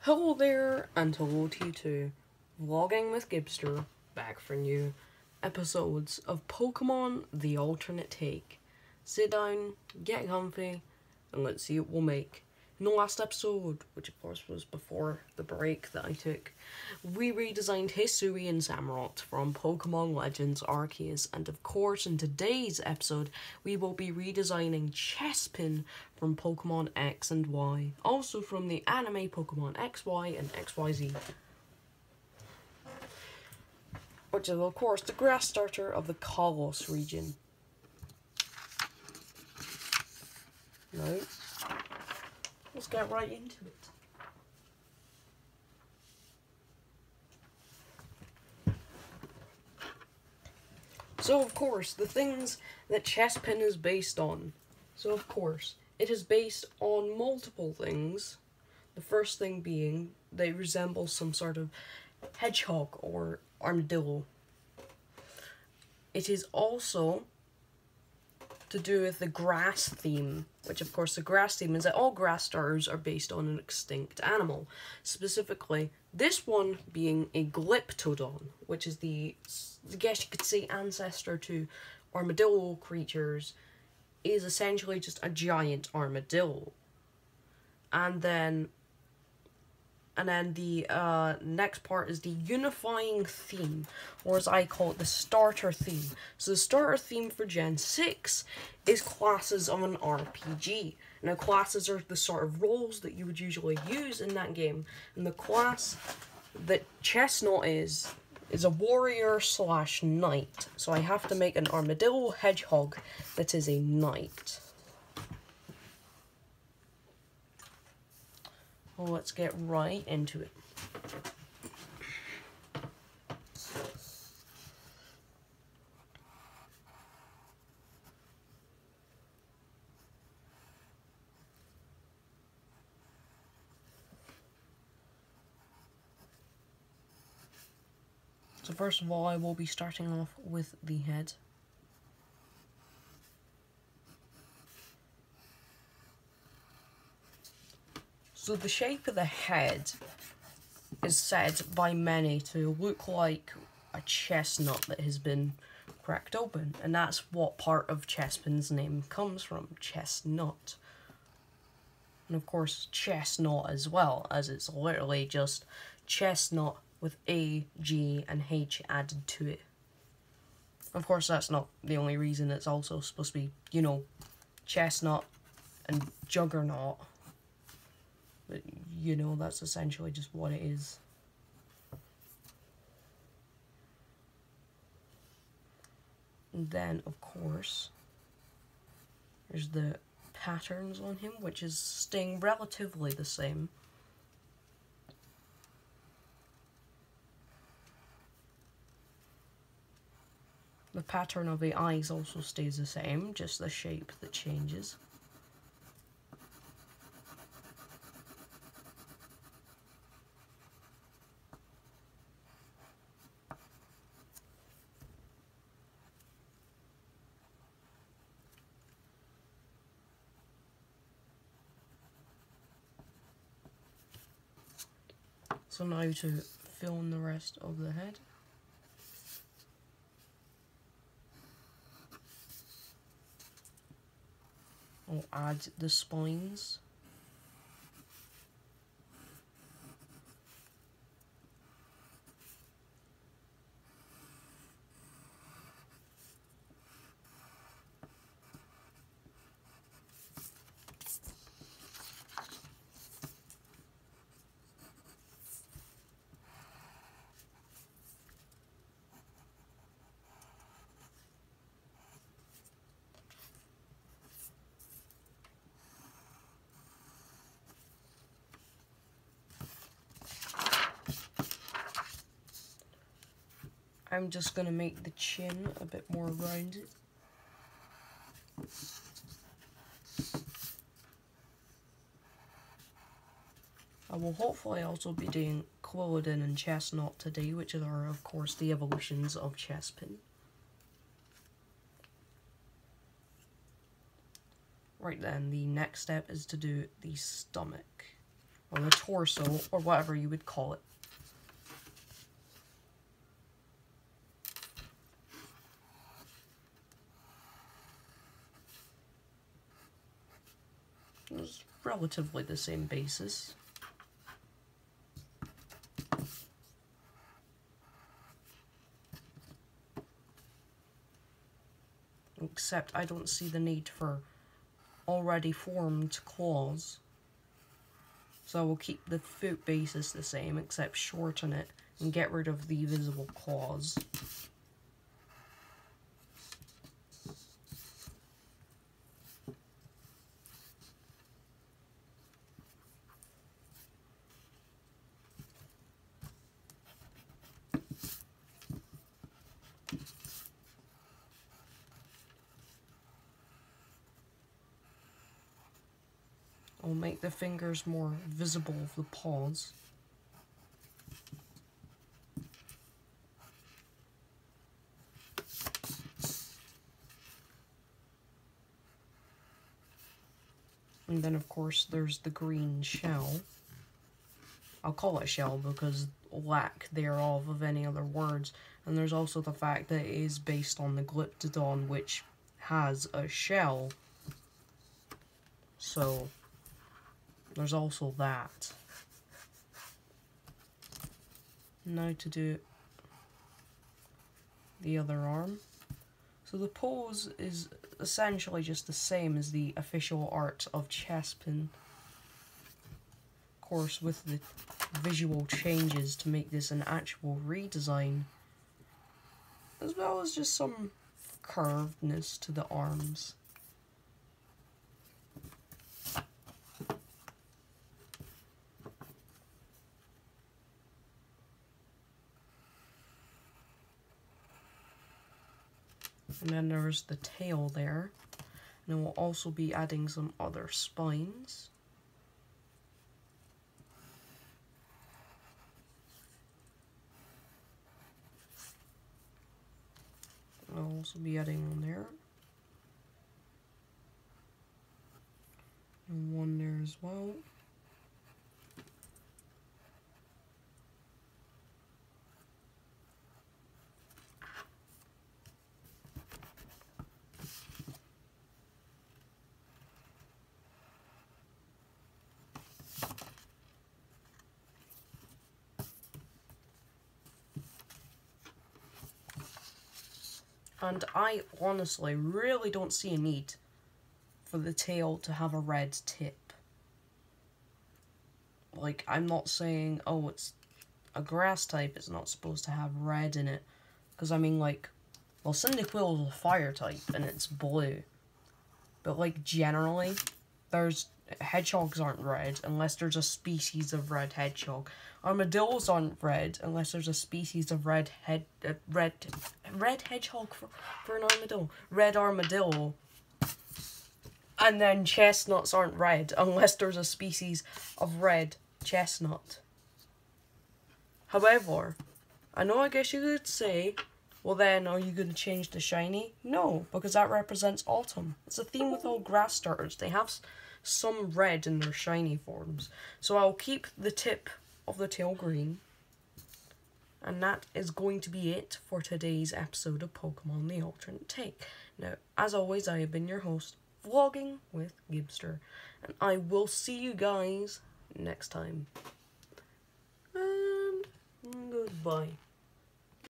Hello there, and hello to you too. Vlogging with Gibster, back for new episodes of Pokemon The Alternate Take. Sit down, get comfy, and let's see what we'll make. In the last episode, which of course was before the break that I took, we redesigned Hisui and Samurott from Pokemon Legends Arceus, and of course in today's episode we will be redesigning Chespin from Pokemon X and Y, also from the anime Pokemon XY and XYZ, which is of course the grass starter of the Kalos region. Now, let's get right into it. So, of course, the things that Chespin is based on. So, of course, it is based on multiple things. The first thing being they resemble some sort of hedgehog or armadillo. It is also to do with the grass theme, which of course the grass theme is that all grass starters are based on an extinct animal. Specifically, this one being a Glyptodon, which is I guess you could say, ancestor to armadillo creatures, is essentially just a giant armadillo. And then the next part is the unifying theme, or as I call it, the starter theme. So the starter theme for Gen 6 is classes of an RPG. Now, classes are the sort of roles that you would usually use in that game, and the class that Chestnut is a warrior / knight. So I have to make an armadillo hedgehog that is a knight. Well, let's get right into it. So first of all, I will be starting off with the head. So the shape of the head is said by many to look like a chestnut that has been cracked open, and that's what part of Chespin's name comes from, chestnut. And of course chestnut as well, as it's literally just chestnut with A, G, and H added to it. Of course that's not the only reason, it's also supposed to be, you know, chestnut and juggernaut. But, you know, that's essentially just what it is. And then, of course, there's the patterns on him, which is staying relatively the same. The pattern of the eyes also stays the same, just the shape that changes. So now to fill in the rest of the head. I'll add the spines. I'm just going to make the chin a bit more rounded. I will hopefully also be doing Clodin and Chestnut today, which are of course the evolutions of Chespin. Right then, the next step is to do the stomach. or the torso, or whatever you would call it. It's relatively the same basis. Except I don't see the need for already formed claws. So I will keep the foot basis the same, except shorten it and get rid of the visible claws. I'll make the fingers more visible of the paws. And then of course there's the green shell. I'll call it shell because lack thereof of any other words. And there's also the fact that it is based on the Glyptodon, which has a shell. So there's also that. Now to do the other arm. So the pose is essentially just the same as the official art of Chespin. Of course, with the visual changes to make this an actual redesign, as well as just some curvedness to the arms. And then there's the tail there. And then we'll also be adding some other spines. I'll also be adding one there. And one there as well. And I honestly really don't see a need for the tail to have a red tip. Like, I'm not saying, oh, it's a grass type, it's not supposed to have red in it. Because, I mean, like, well, Cyndaquil is a fire type, and it's blue. But, like, generally, hedgehogs aren't red unless there's a species of red hedgehog. Armadillos aren't red unless there's a species of red hedgehog for an armadillo. Red armadillo. And then chestnuts aren't red unless there's a species of red chestnut. However, I know I guess you could say, well then, are you going to change the shiny? No, because that represents autumn. It's a theme with all grass starters. They have some red in their shiny forms. So I'll keep the tip of the tail green. And that is going to be it for today's episode of Pokemon The Alternate Take. Now, as always, I have been your host, Vlogging with Gibster. And I will see you guys next time. And goodbye.